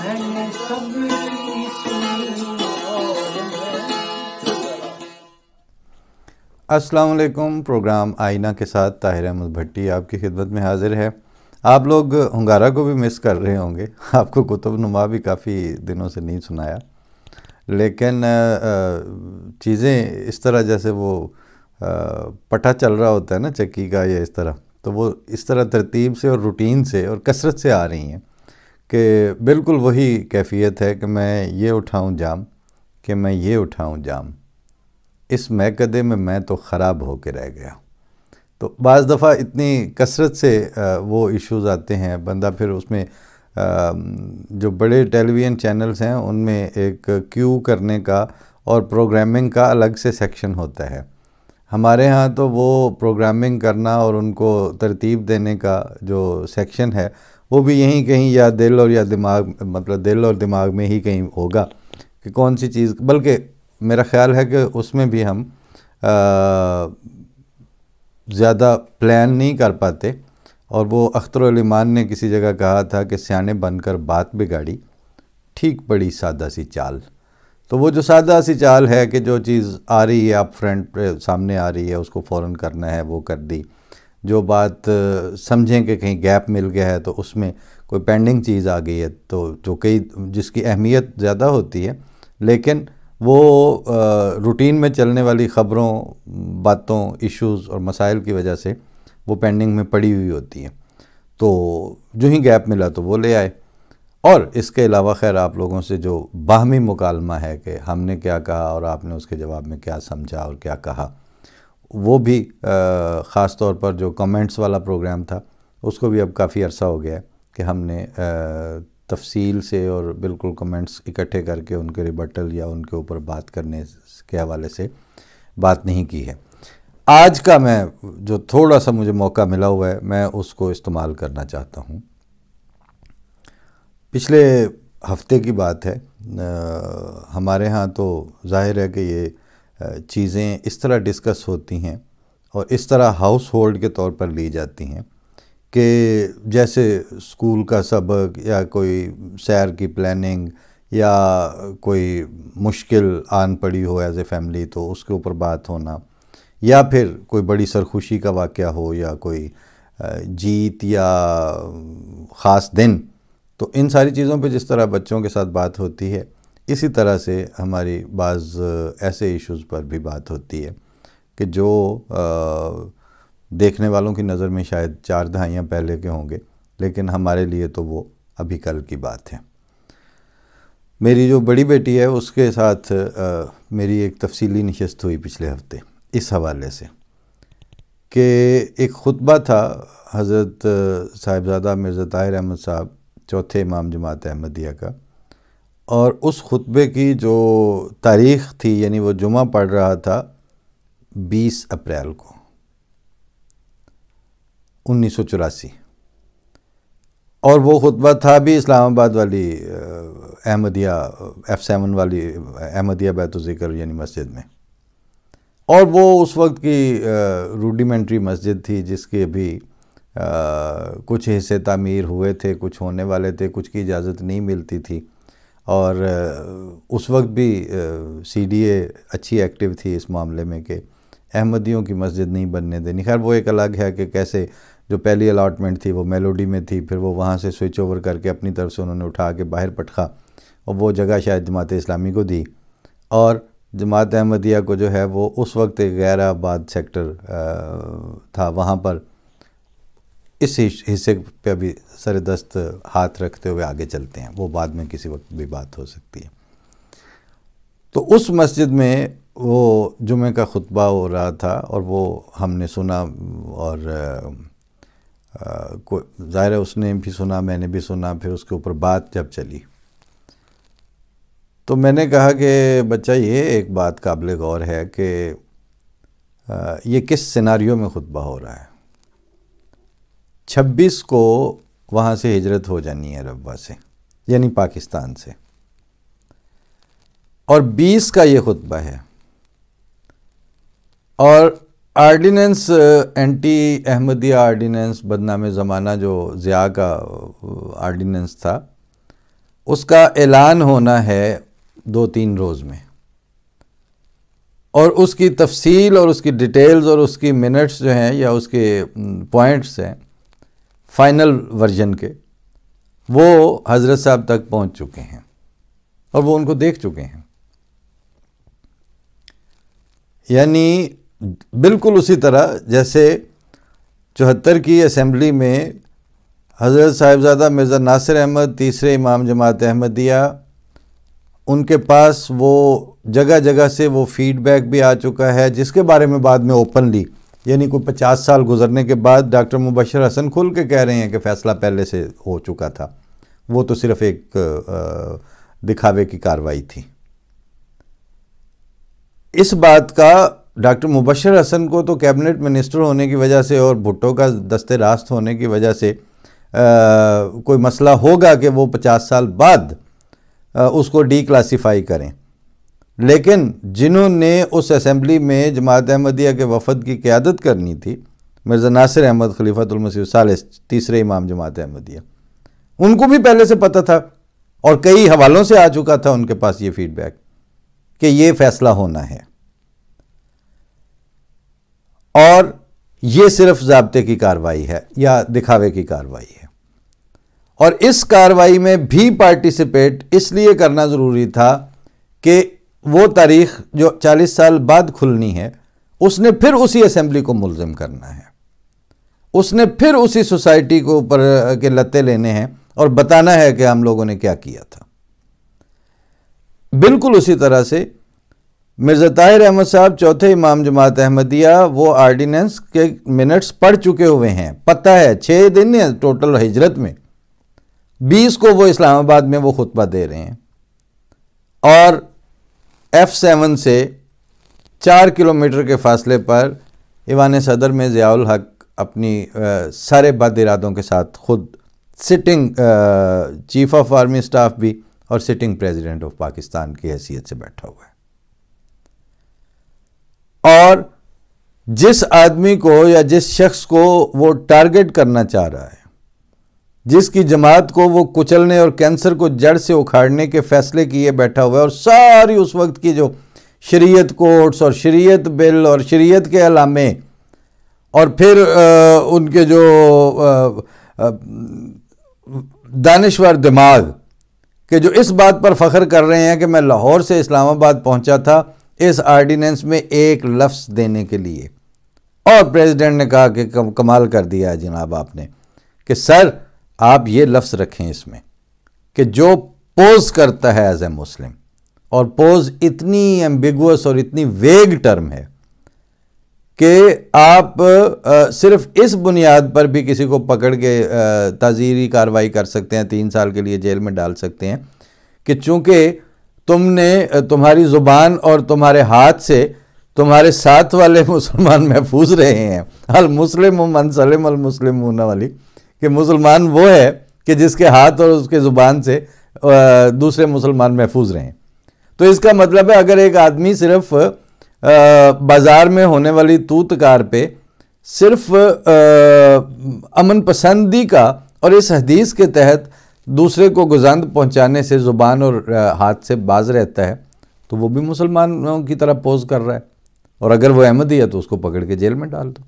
میں نے سب کی سنی اور السلام علیکم. پروگرام آئینہ کے ساتھ طاہر احمد بھٹی آپ کی خدمت میں حاضر ہے. آپ لوگ ہنگارہ کو بھی مس کر رہے ہوں گے. آپ کو کتب نما بھی کافی دنوں سے نہیں سنایا، لیکن چیزیں اس طرح جیسے وہ پٹھا چل رہا ہوتا ہے نا چکی کا یا اس طرح، تو وہ اس طرح ترتیب سے اور روٹین سے اور کثرت سے آ رہی ہیں کہ بالکل وہی کیفیت ہے کہ میں یہ اٹھاؤں جام، کہ میں یہ اٹھاؤں جام، اس میکدے میں تو خراب ہو کے رہ گیا. تو بعض دفعہ اتنی کثرت سے وہ ایشوز آتے ہیں، بندہ پھر اس میں جو بڑے ٹیلی ویژن چینلز ہیں ان میں ایک کیو کرنے کا اور پروگرامنگ کا الگ سے سیکشن ہوتا ہے. ہمارے ہاں تو وہ پروگرامنگ کرنا اور ان کو ترتیب دینے کا جو سیکشن ہے وہ بھی یہیں کہیں یا دل اور یا دماغ، مطلب دل اور دماغ میں ہی کہیں ہوگا کہ کون سی چیز، بلکہ میرا خیال ہے کہ اس میں بھی ہم زیادہ پلان نہیں کر پاتے. اور وہ اخترعلیمان نے کسی جگہ کہا تھا کہ سیانے بن کر بات بگاڑی، ٹھیک پڑی سادہ سی چال. تو وہ جو سادہ سی چال ہے کہ جو چیز آ رہی ہے آپ فرنٹ سامنے آ رہی ہے اس کو فوراً کرنا ہے، وہ کر دی. جو بات سمجھیں کہ کہیں گیپ مل گیا ہے تو اس میں کوئی پینڈنگ چیز آ گئی ہے تو جو کئی جس کی اہمیت زیادہ ہوتی ہے، لیکن وہ روٹین میں چلنے والی خبروں، باتوں، ایشوز اور مسائل کی وجہ سے وہ پینڈنگ میں پڑی ہوئی ہوتی ہیں. تو جو ہی گیپ ملا تو وہ لے آئے. اور اس کے علاوہ خیر آپ لوگوں سے جو باہمی مکالمہ ہے کہ ہم نے کیا کہا اور آپ نے اس کے جواب میں کیا سمجھا اور کیا کہا، وہ بھی خاص طور پر جو کمنٹس والا پروگرام تھا اس کو بھی اب کافی عرصہ ہو گیا ہے کہ ہم نے تفصیل سے اور بالکل کمنٹس اکٹھے کر کے ان کے ریبٹل یا ان کے اوپر بات کرنے کے حوالے سے بات نہیں کی ہے. آج کا میں جو تھوڑا سا مجھے موقع ملا ہوا ہے میں اس کو استعمال کرنا چاہتا ہوں. پچھلے ہفتے کی بات ہے، ہمارے ہاں تو ظاہر ہے کہ یہ چیزیں اس طرح ڈسکس ہوتی ہیں اور اس طرح ہاؤس ہولڈ کے طور پر لی جاتی ہیں کہ جیسے اسکول کا سبق یا کوئی سیر کی پلاننگ یا کوئی مشکل آن پڑی ہو ایز اے فیملی تو اس کے اوپر بات ہونا، یا پھر کوئی بڑی سرخوشی کا واقعہ ہو یا کوئی جیت یا خاص دن، تو ان ساری چیزوں پہ جس طرح بچوں کے ساتھ بات ہوتی ہے اسی طرح سے ہماری بعض ایسے ایشوز پر بھی بات ہوتی ہے کہ جو دیکھنے والوں کی نظر میں شاید 4 دہائیاں پہلے کے ہوں گے، لیکن ہمارے لیے تو وہ ابھی کل کی بات ہے. میری جو بڑی بیٹی ہے اس کے ساتھ میری ایک تفصیلی نشست ہوئی پچھلے ہفتے اس حوالے سے کہ ایک خطبہ تھا حضرت صاحبزادہ مرزا طاہر احمد صاحب، چوتھے امام جماعت احمدیہ کا، اور اس خطبے کی جو تاریخ تھی یعنی وہ جمعہ پڑھ رہا تھا 20 اپریل کو 1984، اور وہ خطبہ تھا بھی اسلام آباد والی احمدیہ F7 والی احمدیہ بیت الذکر یعنی مسجد میں. اور وہ اس وقت کی روڈیمنٹری مسجد تھی جس کے ابھی کچھ حصے تعمیر ہوئے تھے، کچھ ہونے والے تھے، کچھ کی اجازت نہیں ملتی تھی. اور اس وقت بھی CDA اچھی ایکٹیو تھی اس معاملے میں کہ احمدیوں کی مسجد نہیں بننے دینی. خیر وہ ایک الگ ہے کہ کیسے جو پہلی الاٹمنٹ تھی وہ میلوڈی میں تھی، پھر وہ وہاں سے سوئچ اوور کر کے اپنی طرف سے انہوں نے اٹھا کے باہر پٹخا اور وہ جگہ شاید جماعت اسلامی کو دی. اور جماعت احمدیہ کو جو ہے وہ اس وقت ایک غیر آباد سیکٹر تھا، وہاں پر اس حصے پہ بھی سر دست ہاتھ رکھتے ہوئے آگے چلتے ہیں، وہ بعد میں کسی وقت بھی بات ہو سکتی ہے. تو اس مسجد میں وہ جمعہ کا خطبہ ہو رہا تھا اور وہ ہم نے سنا، اور ظاہر ہے اس نے بھی سنا، میں نے بھی سنا. پھر اس کے اوپر بات جب چلی تو میں نے کہا کہ بچہ یہ ایک بات قابل غور ہے کہ یہ کس سیناریو میں خطبہ ہو رہا ہے. 26 کو وہاں سے ہجرت ہو جانی ہے ربوہ سے یعنی پاکستان سے، اور 20 کا یہ خطبہ ہے. اور آرڈیننس، اینٹی احمدیہ آرڈیننس، بدنام زمانہ جو ضیاء کا آرڈیننس تھا، اس کا اعلان ہونا ہے 2-3 روز میں، اور اس کی تفصیل اور اس کی ڈیٹیلز اور اس کی منٹس جو ہیں یا اس کے پوائنٹس ہیں فائنل ورژن کے، وہ حضرت صاحب تک پہنچ چکے ہیں اور وہ ان کو دیکھ چکے ہیں۔ یعنی بالکل اسی طرح جیسے 74 کی اسمبلی میں حضرت صاحبزادہ مرزا ناصر احمد تیسرے امام جماعت احمدیہ، ان کے پاس وہ جگہ جگہ سے وہ فیڈ بیک بھی آ چکا ہے، جس کے بارے میں بعد میں اوپنلی، یعنی کوئی 50 سال گزرنے کے بعد ڈاکٹر مبشر حسن کھل کے کہہ رہے ہیں کہ فیصلہ پہلے سے ہو چکا تھا، وہ تو صرف ایک دکھاوے کی کارروائی تھی۔ اس بات کا ڈاکٹر مبشر حسن کو تو کیبنٹ منسٹر ہونے کی وجہ سے اور بھٹو کا دست راست ہونے کی وجہ سے کوئی مسئلہ ہوگا کہ وہ 50 سال بعد اس کو ڈی کلاسیفائی کریں، لیکن جنہوں نے اس اسمبلی میں جماعت احمدیہ کے وفد کی قیادت کرنی تھی، مرزا ناصر احمد خلیفۃ المسیح الثالث تیسرے امام جماعت احمدیہ، ان کو بھی پہلے سے پتہ تھا اور کئی حوالوں سے آ چکا تھا ان کے پاس یہ فیڈ بیک کہ یہ فیصلہ ہونا ہے، اور یہ صرف ضابطے کی کارروائی ہے یا دکھاوے کی کارروائی ہے۔ اور اس کارروائی میں بھی پارٹیسپیٹ اس لیے کرنا ضروری تھا کہ وہ تاریخ جو 40 سال بعد کھلنی ہے، اس نے پھر اسی اسمبلی کو ملزم کرنا ہے، اس نے پھر اسی سوسائٹی کو اوپر کے لتے لینے ہیں اور بتانا ہے کہ ہم لوگوں نے کیا کیا تھا۔ بالکل اسی طرح سے مرزا طاہر احمد صاحب چوتھے امام جماعت احمدیہ وہ آرڈیننس کے منٹس پڑھ چکے ہوئے ہیں، پتہ ہے 6 دن ہے ٹوٹل ہجرت میں، 20 کو وہ اسلام آباد میں وہ خطبہ دے رہے ہیں، اور F7 سے 4 کلومیٹر کے فاصلے پر ایوان صدر میں ضیاء الحق اپنی سارے بد ارادوں کے ساتھ خود sitting chief of army staff بھی اور سٹنگ پریزیڈنٹ آف پاکستان کی حیثیت سے بیٹھا ہوا ہے۔ اور جس آدمی کو یا جس شخص کو وہ ٹارگٹ کرنا چاہ رہا ہے، جس کی جماعت کو وہ کچلنے اور کینسر کو جڑ سے اکھاڑنے کے فیصلے کیے بیٹھا ہوا ہے، اور ساری اس وقت کی جو شریعت کوٹس اور شریعت بل اور شریعت کے علامے اور پھر ان کے جو دانشور دماغ کہ جو اس بات پر فخر کر رہے ہیں کہ میں لاہور سے اسلام آباد پہنچا تھا اس آرڈیننس میں ایک لفظ دینے کے لیے، اور پریزیڈنٹ نے کہا کہ کمال کر دیا ہے جناب آپ نے کہ سر آپ یہ لفظ رکھیں اس میں کہ جو پوز کرتا ہے ایز اے مسلم، اور پوز اتنی ایمبیگوس اور اتنی ویگ ٹرم ہے کہ آپ صرف اس بنیاد پر بھی کسی کو پکڑ کے تعزیری کارروائی کر سکتے ہیں، 3 سال کے لیے جیل میں ڈال سکتے ہیں کہ چونکہ تم نے تمہاری زبان اور تمہارے ہاتھ سے تمہارے ساتھ والے مسلمان محفوظ رہے ہیں۔ المسلم من سلم المسلمون والی کہ مسلمان وہ ہے کہ جس کے ہاتھ اور اس کے زبان سے دوسرے مسلمان محفوظ رہیں۔ تو اس کا مطلب ہے اگر ایک آدمی صرف بازار میں ہونے والی توتکار پہ صرف امن پسندی کا اور اس حدیث کے تحت دوسرے کو گزند پہنچانے سے زبان اور ہاتھ سے باز رہتا ہے تو وہ بھی مسلمانوں کی طرح پوز کر رہا ہے، اور اگر وہ احمدی ہے تو اس کو پکڑ کے جیل میں ڈال دو۔